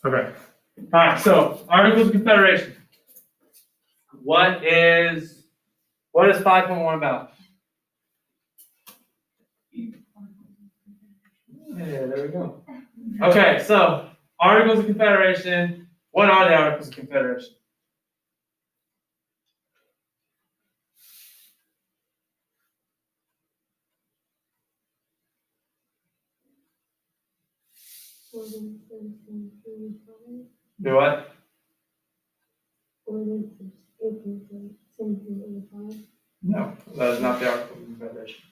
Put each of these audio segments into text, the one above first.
Okay. All right. So Articles of Confederation. What is 5.1 about? Yeah, there we go. Okay. So Articles of Confederation. What are the Articles of Confederation? Do what? No, that is not the Articles of Confederation.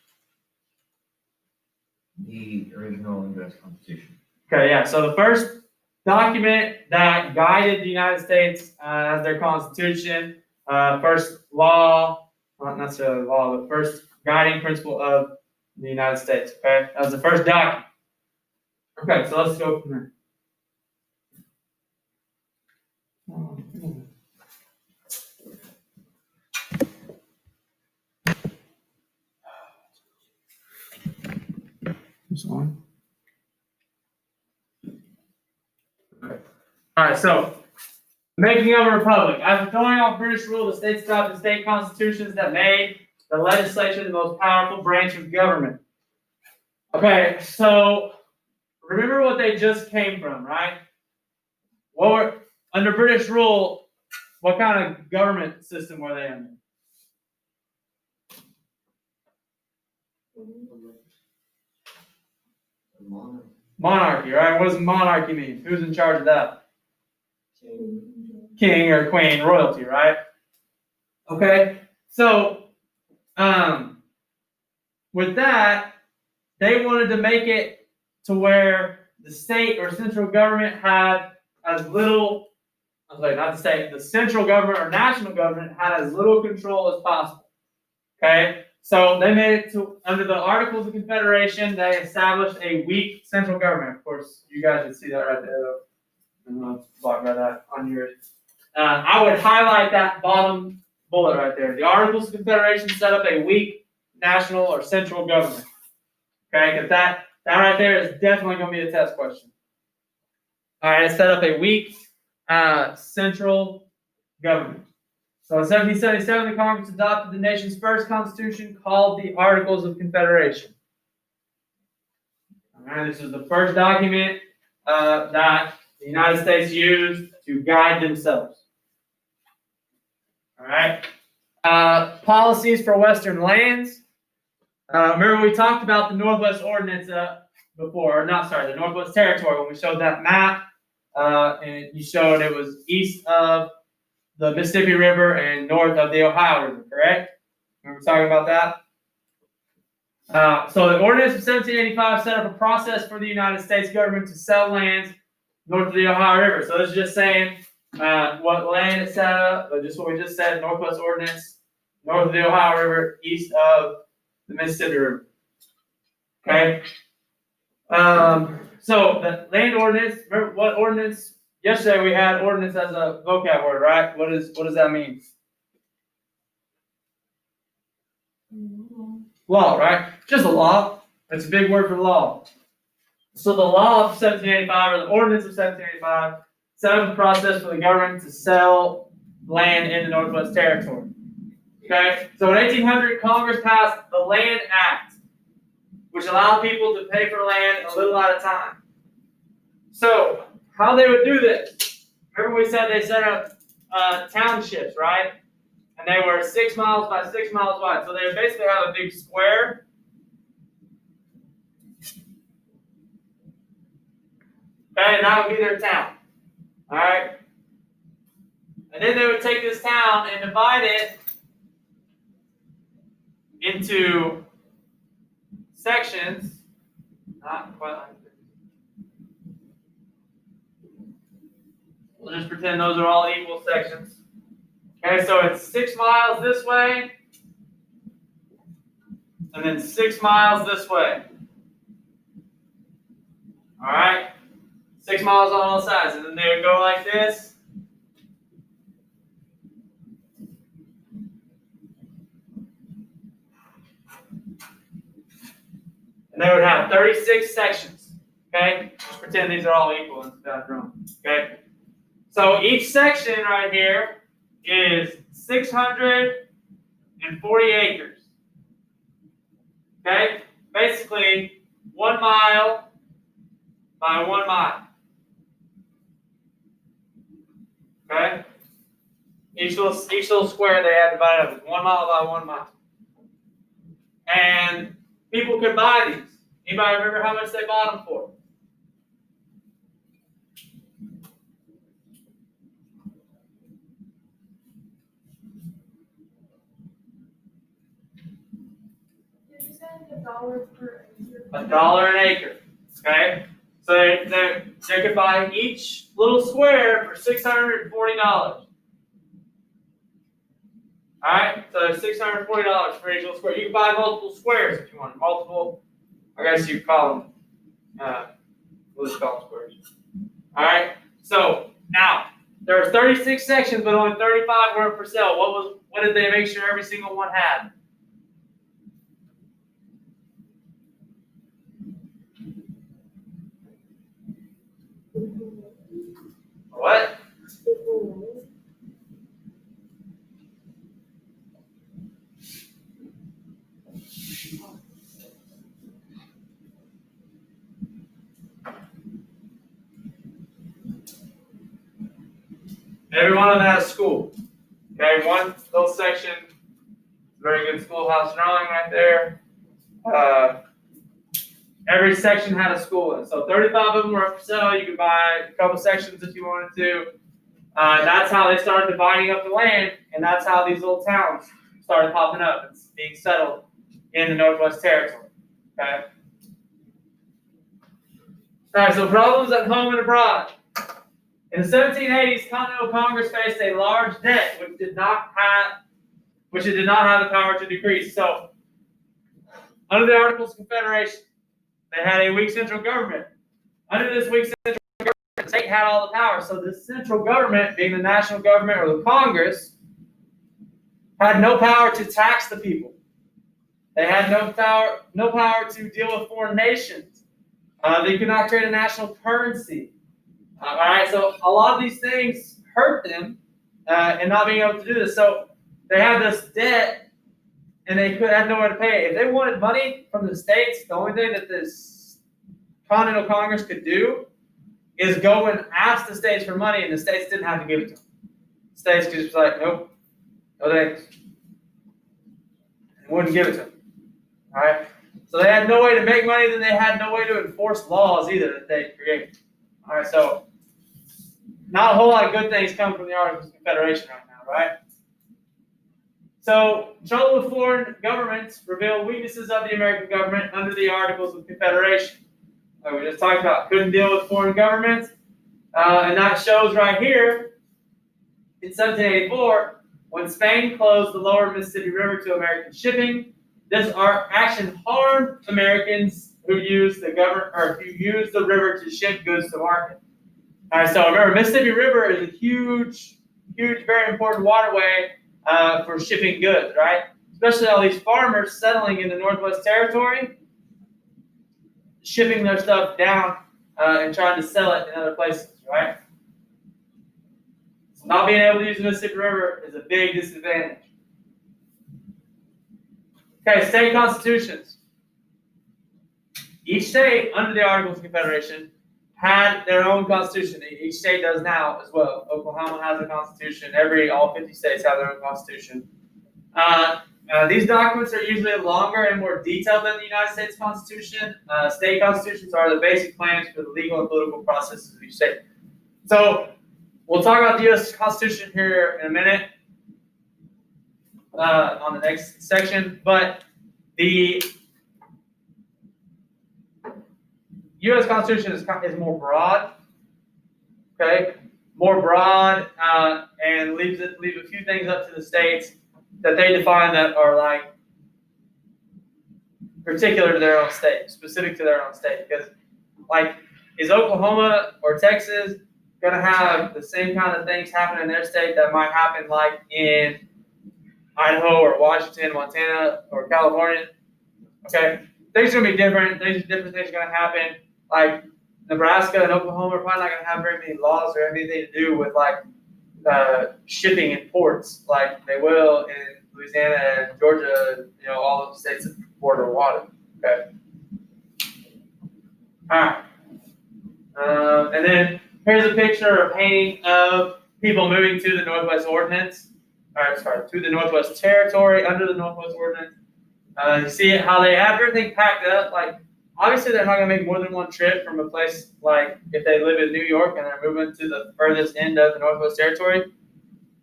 The original U.S. Constitution. Okay, yeah. So the first document that guided the United States as their Constitution, first law, not necessarily law, but first guiding principle of the United States. Okay, that was the first document. Okay, so let's go from there. This on. Okay. All right, so making of a republic. After throwing off British rule, the states adopted state constitutions that made the legislature the most powerful branch of government. Okay, so remember what they just came from, right? Under British rule, what kind of government system were they under? Monarchy, right? What does monarchy mean? Who's in charge of that? King or queen, royalty, right? Okay, so with that, they wanted to make it to where the state or central government had as little, the central government or national government had as little control as possible. Okay, so they made it to, under the Articles of Confederation, they established a weak central government. Of course, you guys can see that right there, though. I'm going to talk about that on yours. I would highlight that bottom bullet right there. The Articles of Confederation set up a weak national or central government. Okay, because that right there is definitely going to be a test question. All right, it set up a weak central government. So in 1777, the Congress adopted the nation's first constitution called the Articles of Confederation. All right, this is the first document that the United States used to guide themselves. All right. Policies for Western lands. Remember we talked about the Northwest Ordinance before, the Northwest Territory when we showed that map, and you showed it was east of the Mississippi River and north of the Ohio River, correct? Remember talking about that? So the Ordinance of 1785 set up a process for the United States government to sell lands north of the Ohio River. So this is just saying what land it set up, but just what we just said, Northwest Ordinance, north of the Ohio River, east of the Mississippi River. Okay. So the land ordinance, remember what ordinance? Yesterday we had ordinance as a vocab word, right? What does that mean? Law, right? Just a law. That's a big word for law. So the law of 1785, or the ordinance of 1785, set up a process for the government to sell land in the Northwest Territory. Okay? So in 1800, Congress passed the Land Act, which allowed people to pay for land a little at a time. So how they would do this? Remember we said they set up townships, right? And they were 6 miles by 6 miles wide. So they would basically have a big square. Okay, and that would be their town. All right? And then they would take this town and divide it into sections. Not quite like this. We'll just pretend those are all equal sections. Okay, so it's 6 miles this way, and then 6 miles this way. All right? 6 miles on all sides, and then they would go like this. And they would have 36 sections. Okay, just pretend these are all equal in that room. Okay, so each section right here is 640 acres. Okay, basically 1 mile by 1 mile. Okay, each little square they have divided up is 1 mile by 1 mile, and people could buy these. Anybody remember how much they bought them for? $1 an acre. Okay, so they could buy each little square for $640. All right, so $640 for each little square. You can buy multiple squares if you want. Multiple, I guess you call them. We'll just call them squares. All right. So now there are 36 sections, but only 35 were for sale. What did they make sure every single one had? What? Every one of them had a school. Okay, one little section, very good schoolhouse drawing right there. Every section had a school in it. So 35 of them were for sale. You could buy a couple sections if you wanted to. That's how they started dividing up the land, and that's how these little towns started popping up and being settled in the Northwest Territory. Okay. All right. So problems at home and abroad. In the 1780s, Continental Congress faced a large debt, which it did not have the power to decrease. So, under the Articles of Confederation, they had a weak central government. Under this weak central government, the state had all the power. So the central government, being the national government or the Congress, had no power to tax the people. They had no power to deal with foreign nations. They could not create a national currency. All right, so a lot of these things hurt them in not being able to do this. So they had this debt, and they had nowhere to pay it. If they wanted money from the states, the only thing that this Continental Congress could do is go and ask the states for money, and the states didn't have to give it to them. The states could just be like, nope, no thanks. And wouldn't give it to them. All right, so they had no way to make money, then they had no way to enforce laws either that they created. All right, so not a whole lot of good things come from the Articles of Confederation right now, right? So, trouble with foreign governments reveal weaknesses of the American government under the Articles of Confederation. Like we just talked about, couldn't deal with foreign governments, and that shows right here in 1784 when Spain closed the lower Mississippi River to American shipping. This action harmed Americans who used the river to ship goods to market. All right, so remember, Mississippi River is a huge, very important waterway for shipping goods, right? Especially all these farmers settling in the Northwest Territory, shipping their stuff down and trying to sell it in other places, right? So not being able to use the Mississippi River is a big disadvantage. Okay, state constitutions. Each state, under the Articles of Confederation, had their own constitution. Each state does now as well. Oklahoma has a constitution. All 50 states have their own constitution. These documents are usually longer and more detailed than the United States Constitution. State constitutions are the basic plans for the legal and political processes of each state. So we'll talk about the U.S. Constitution here in a minute on the next section, but the U.S. Constitution is more broad, okay? More broad, and leave a few things up to the states that they define that are like particular to their own state, specific to their own state. Because, like, is Oklahoma or Texas going to have the same kind of things happen in their state that might happen like in Idaho or Washington, Montana, or California? Okay, things are going to be different. Different things are going to happen. Like Nebraska and Oklahoma are probably not going to have very many laws or anything to do with like shipping in ports like they will in Louisiana and Georgia, all the states that border water. Okay. All right. And then here's a picture, a painting of people moving to the Northwest Ordinance. To the Northwest Territory under the Northwest Ordinance. You see it, how they have everything packed up. Like, obviously, they're not going to make more than one trip from a place like if they live in New York and they're moving to the furthest end of the Northwest Territory.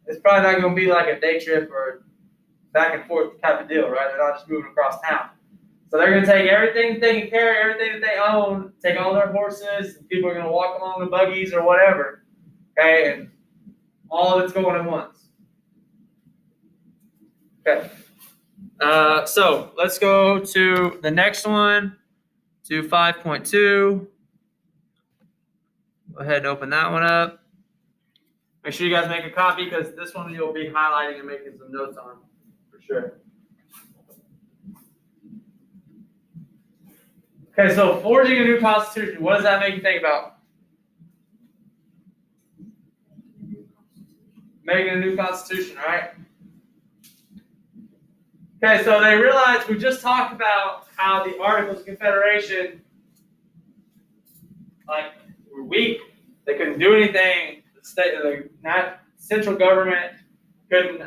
It's probably not going to be like a day trip or back and forth type of deal, right? They're not just moving across town. So they're going to take everything they can carry, everything that they own, take all their horses, and people are going to walk along the buggies or whatever, okay? And all of it's going at once. Okay. So let's go to the next one, to 5.2. Go ahead and open that one up. Make sure you guys make a copy because this one you'll be highlighting and making some notes on for sure. Okay, so forging a new constitution, what does that make you think about? Making a new constitution, right? Okay, so they realized we just talked about how the Articles of Confederation, were weak. They couldn't do anything. The central government couldn't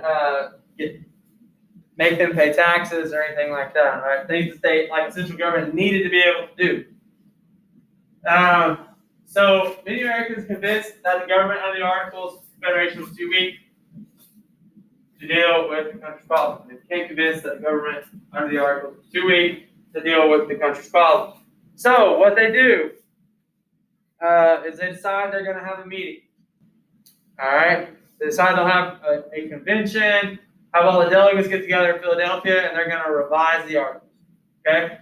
make them pay taxes or anything like that, right? Things that the central government needed to be able to do. So many Americans convinced that the government under the Articles of Confederation was too weak to deal with the country's problems. They became convinced that the government under the Articles was too weak to deal with the country's problems. So what they do is they decide they're going to have a meeting. All right? They decide they'll have a convention, have all the delegates get together in Philadelphia, and they're going to revise the Articles. Okay?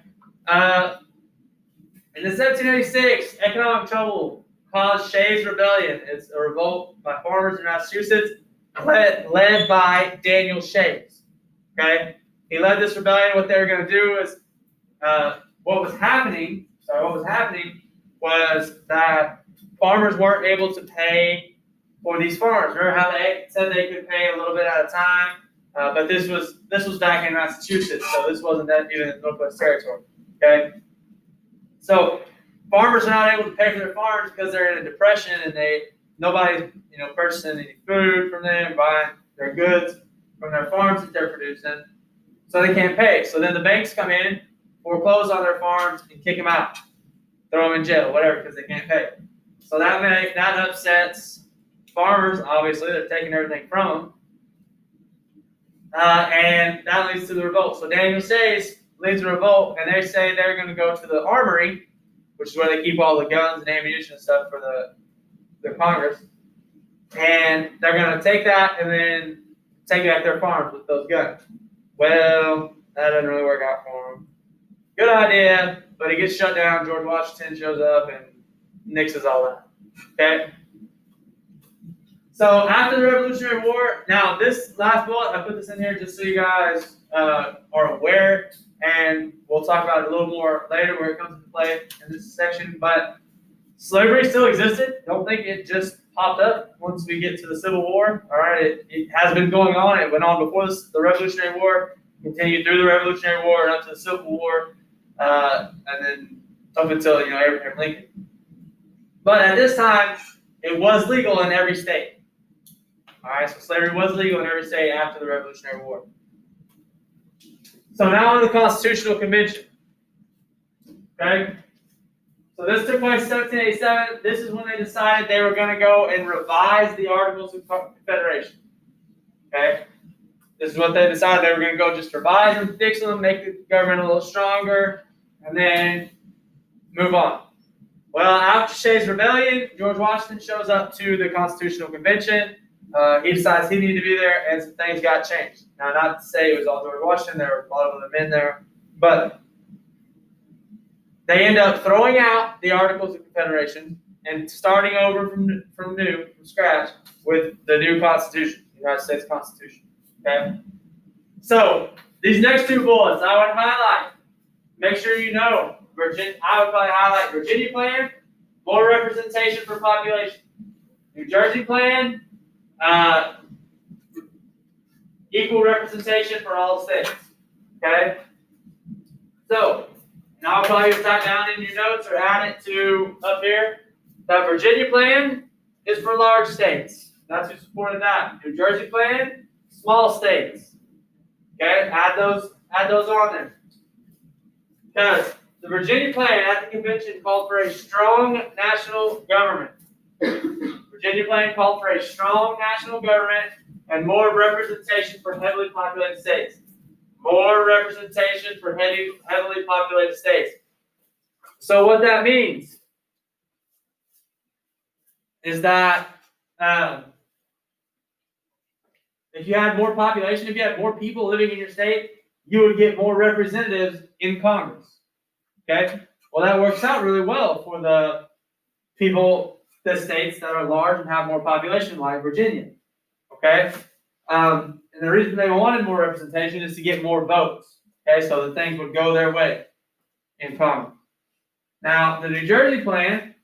In the 1786, economic trouble caused Shays' Rebellion. It's a revolt by farmers in Massachusetts, led by Daniel Shays. Okay? He led this rebellion. What they were going to do is, what was happening was that farmers weren't able to pay for these farms. Remember how they said they could pay a little bit at a time? But this was back in Massachusetts, so this wasn't even in the Northwest Territory. Okay? So farmers are not able to pay for their farms because they're in a depression and nobody's purchasing any food from them, buying their goods from their farms that they're producing, so they can't pay. So then the banks come in, foreclose on their farms, and kick them out, throw them in jail, whatever, because they can't pay. So that upsets farmers. Obviously, they're taking everything from them, and that leads to the revolt. So Daniel Shays leads a revolt, and they say they're going to go to the armory, which is where they keep all the guns and ammunition and stuff for the Congress, and they're going to take that and then take back their farms with those guns. Well, that doesn't really work out for them. Good idea, but it gets shut down. George Washington shows up and nixes all that. Okay? So after the Revolutionary War, now this last bullet, I put this in here just so you guys are aware, and we'll talk about it a little more later where it comes into play in this section, but slavery still existed. Don't think it just popped up once we get to the Civil War. All right, it has been going on. It went on before the Revolutionary War, continued through the Revolutionary War and up to the Civil War, and then up until Abraham Lincoln. But at this time, it was legal in every state. All right, so slavery was legal in every state after the Revolutionary War. So now on the Constitutional Convention. Okay? So this took place in 1787. This is when they decided they were going to go and revise the Articles of Confederation. Okay? This is what they decided. They were going to go just revise them, fix them, make the government a little stronger, and then move on. Well, after Shays' Rebellion, George Washington shows up to the Constitutional Convention. He decides he needed to be there, and some things got changed. Now, not to say it was all George Washington. There were a lot of other men there. But they end up throwing out the Articles of Confederation and starting over from scratch, with the new Constitution, the United States Constitution. Okay? So, these next two bullets I would highlight. Make sure you know, I would probably highlight Virginia Plan more representation for population. New Jersey plan, equal representation for all states. Okay? So, now I'll probably type down in your notes or add it to up here. The Virginia plan is for large states. That's who supported that. New Jersey plan, small states. Okay, add those on there. Because the Virginia plan at the convention called for a strong national government. Virginia plan called for a strong national government and more representation for heavily populated states. More representation for heavily populated states. So what that means is that if you had more population, if you had more people living in your state, you would get more representatives in Congress. Okay? Well, that works out really well for the the states that are large and have more population, like Virginia. Okay? And the reason they wanted more representation is to get more votes. Okay? So that things would go their way in Congress. Now, the New Jersey plan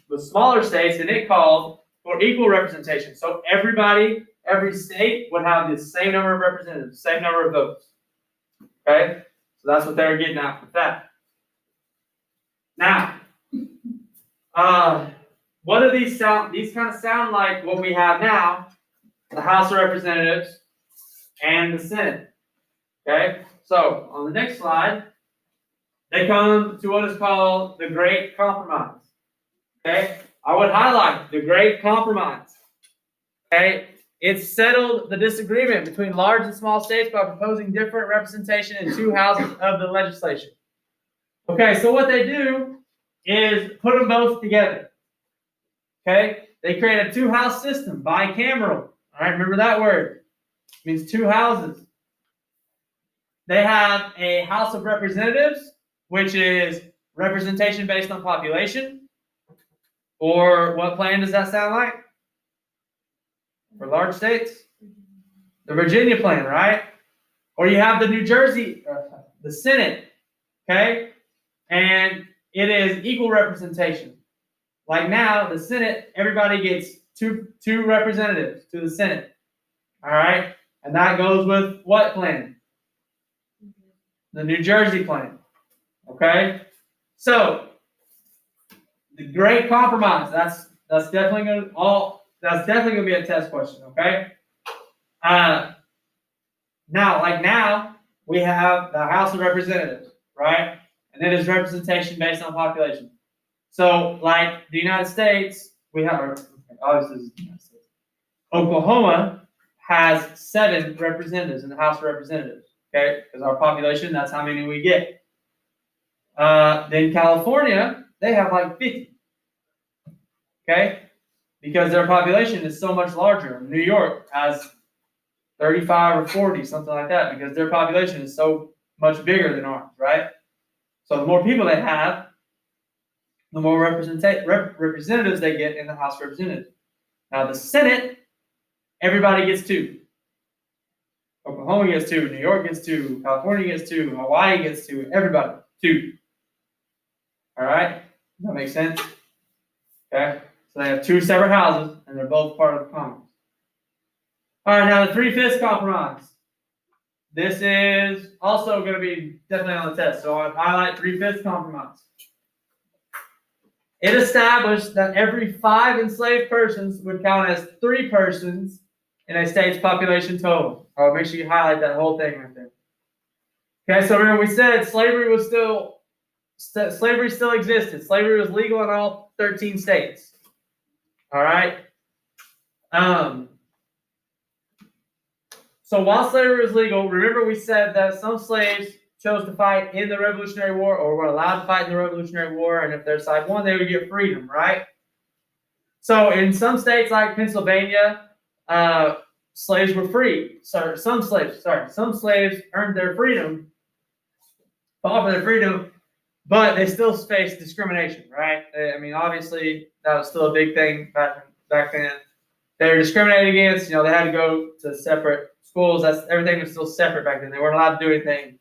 was smaller states, and it called for equal representation. So every state would have the same number of representatives, same number of votes. Okay? So that's what they were getting at with that. Now, what do these sound? These kind of sound like what we have now, the House of Representatives and the Senate. Okay? So, on the next slide, they come to what is called the Great Compromise. Okay? I would highlight the Great Compromise. Okay? It settled the disagreement between large and small states by proposing different representation in two houses of the legislature. Okay, so what they do is put them both together. Okay? They create a two-house system, bicameral. All right, remember that word. It means two houses. They have a House of Representatives, which is representation based on population. Or what plan does that sound like? For large states? The Virginia plan, right? Or you have the New Jersey, the Senate, okay? And it is equal representation. Like now, the Senate, everybody gets two representatives to the Senate, all right? And that goes with what plan? The New Jersey plan, okay? So, the Great Compromise, that's definitely going to be a test question, okay? Now we have the House of Representatives, right? And it is representation based on population. So, like the United States, we have, obviously, this is the United States. Oklahoma has 7 representatives in the House of Representatives, okay? Because our population, that's how many we get. Then California, they have like 50. Okay? Because their population is so much larger. New York has 35 or 40, something like that, because their population is so much bigger than ours, right? So the more people they have, the more representatives they get in the House of Representatives. Now the Senate, everybody gets 2. Oklahoma gets 2, New York gets 2, California gets 2, Hawaii gets 2, everybody, 2. All right? Does that make sense? Okay? So they have 2 separate houses, and they're both part of the Congress. All right, now the 3/5 compromise. This is also going to be definitely on the test. So I'll highlight 3/5 compromise. It established that every 5 enslaved persons would count as 3 persons in a state's population total. I'll make sure you highlight that whole thing right there. Okay, so remember we said slavery still existed. Slavery was legal in all 13 states. All right. So while slavery was legal, remember we said that some slaves chose to fight in the Revolutionary War or were allowed to fight in the Revolutionary War, and if their side won, they would get freedom, right? So in some states like Pennsylvania, slaves were free. Some slaves earned their freedom, fought for their freedom, but they still faced discrimination, right? I mean, obviously, that was still a big thing back then. They were discriminated against. They had to go to separate schools. Everything was still separate back then. They weren't allowed to do anything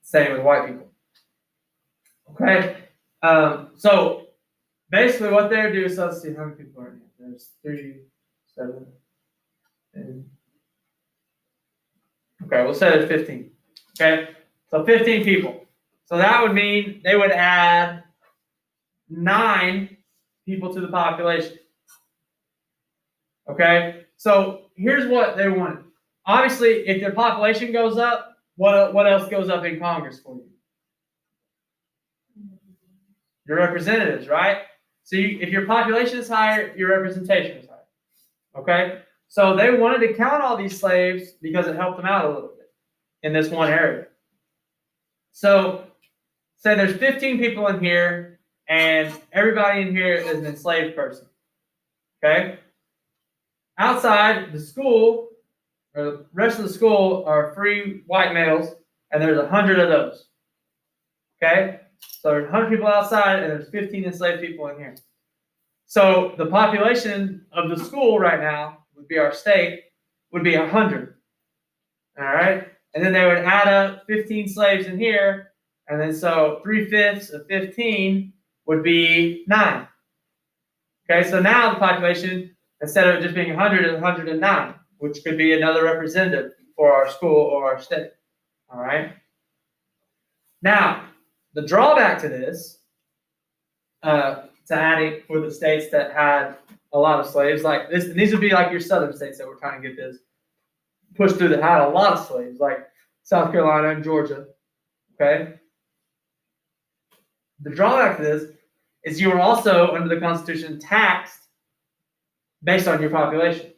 same with white people. Okay? So basically what they do, so let's see how many people are in here. There's 3, 7, and okay, we'll say there's 15. Okay, so 15 people. So that would mean they would add 9 people to the population. Okay, so here's what they wanted. Obviously, if their population goes up, what else goes up in Congress for you? Your representatives, right? So if your population is higher, your representation is higher. Okay, so they wanted to count all these slaves because it helped them out a little bit in this one area. So say there's 15 people in here, and everybody in here is an enslaved person. Okay? Outside the school, or the rest of the school, are free white males, and there's 100 of those. Okay? So there's 100 people outside, and there's 15 enslaved people in here. So the population of the school right now would be our state, would be 100. All right? And then they would add up 15 slaves in here, and then so 3/5 of 15 would be 9. Okay, so now the population, instead of just being 100, is 109, which could be another representative for our school or our state. All right. Now, the drawback to this, to adding for the states that had a lot of slaves, like this, these would be like your southern states that were trying to get this pushed through that had a lot of slaves, like South Carolina and Georgia. Okay. The drawback to this is you are also, under the Constitution, taxed based on your population.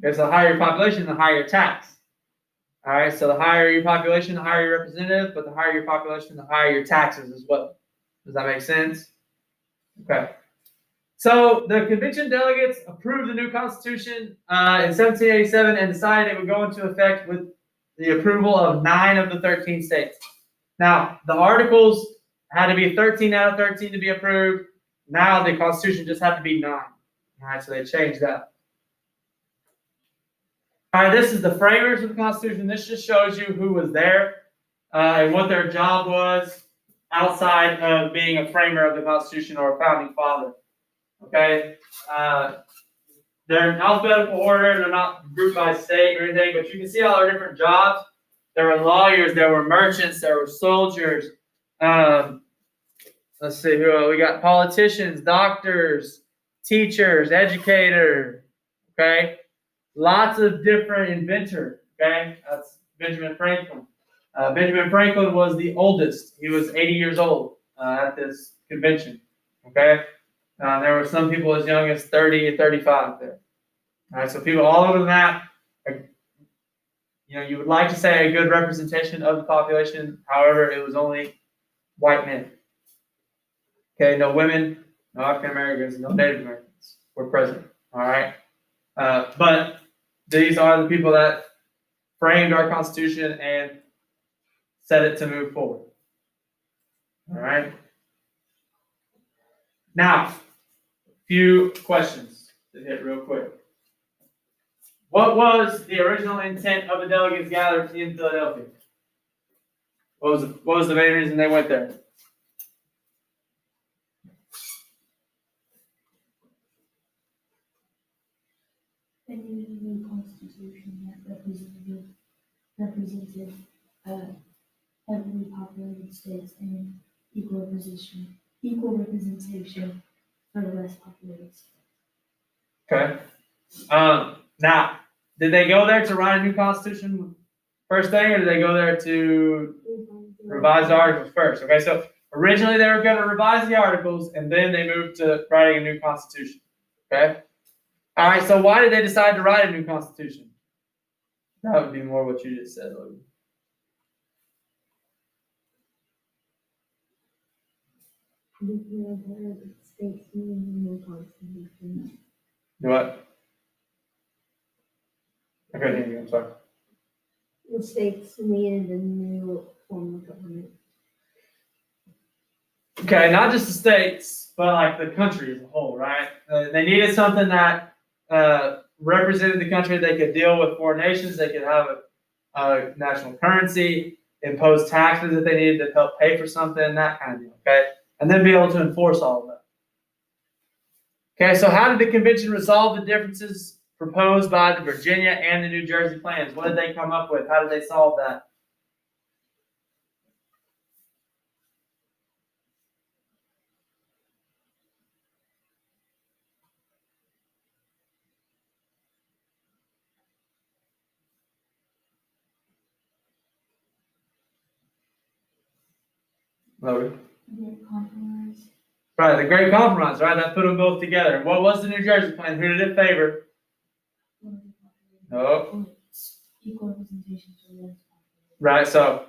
Okay, so the higher your population, the higher your tax. All right, so the higher your population, the higher your representative, but the higher your population, the higher your taxes as well. Does that make sense? Okay. So the convention delegates approved the new Constitution in 1787 and decided it would go into effect with the approval of 9 of the 13 states. Now, the articles had to be 13 out of 13 to be approved. Now the Constitution just had to be 9. All right, so they changed that. All right, this is the framers of the Constitution. This just shows you who was there and what their job was outside of being a framer of the Constitution or a founding father. Okay, they're in alphabetical order. They're not grouped by state or anything, but you can see all their different jobs. There were lawyers, there were merchants, there were soldiers. Let's see who we got: politicians, doctors, teachers, educators. Okay, lots of different inventors. Okay, that's Benjamin Franklin. Benjamin Franklin was the oldest. He was 80 years old at this convention. Okay, there were some people as young as 30 and 35 there. All right, so people all over the map. You would like to say a good representation of the population. However, it was only white men. Okay, no women, no African Americans, no Native Americans were present. All right, but these are the people that framed our Constitution and set it to move forward. All right. Now, a few questions to hit real quick. What was the original intent of the delegates gathered in Philadelphia? What was the main reason they went there? They needed a new constitution that represented heavily populated states and equal representation for the less populated states. Okay. Now, did they go there to write a new constitution first thing, or did they go there to revise the articles first? Okay, so originally they were going to revise the articles, and then they moved to writing a new constitution. Okay. All right. So why did they decide to write a new constitution? That would be more what you just said, Logan. The states needed a new constitution. Do what? I couldn't hear you. I'm sorry. The states needed a new form of government. Okay, not just the states, but like the country as a whole, right? They needed something that represented the country. They could deal with foreign nations. They could have a national currency, impose taxes if they needed to help pay for something, that kind of deal. Okay, and then be able to enforce all of that. Okay, so how did the convention resolve the differences proposed by the Virginia and the New Jersey plans? What did they come up with? How did they solve that? Loaded. Compromise. Right, the Great Compromise, right? That put them both together. What was the New Jersey plan? Who did it favor? No. Equal representation for women's population. Right, so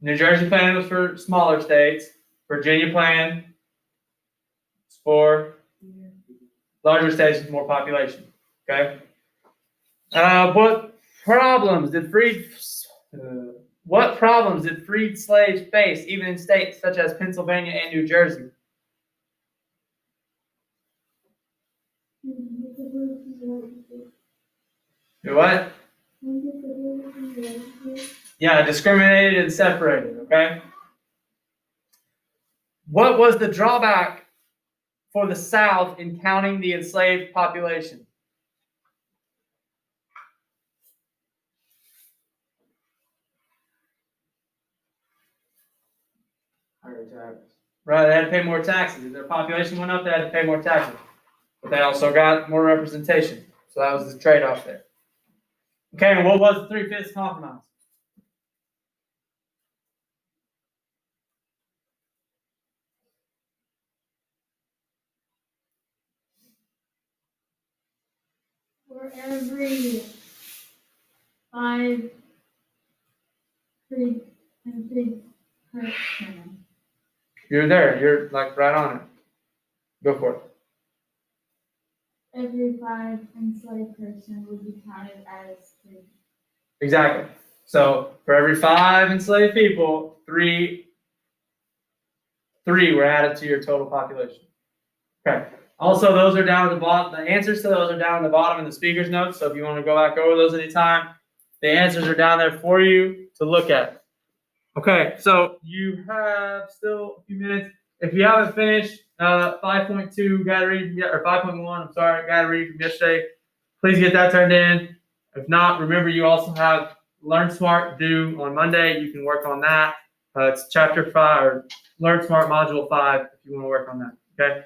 New Jersey plan was for smaller states. Virginia plan is for larger states with more population. Okay. What problems did freed slaves face, even in states such as Pennsylvania and New Jersey? Do what? Yeah, discriminated and separated. Okay. What was the drawback for the South in counting the enslaved population? Right, they had to pay more taxes. If their population went up, they had to pay more taxes. But they also got more representation. So that was the trade-off there. Okay, and what was the 3/5 compromise? For every 5 free person. You're there. You're like right on it. Go for it. Every 5 enslaved person would be counted as free. Exactly. So for every 5 enslaved people, three were added to your total population. Okay. Also, those are down at the bottom. The answers to those are down at the bottom in the speaker's notes. So if you want to go back over those anytime, the answers are down there for you to look at. Okay, so you have still a few minutes. If you haven't finished 5.2, got to read, or 5.1, I'm sorry, got to read from yesterday. Please get that turned in. If not, remember you also have Learn Smart due on Monday. You can work on that. It's chapter 5 or Learn Smart module 5 if you want to work on that. Okay.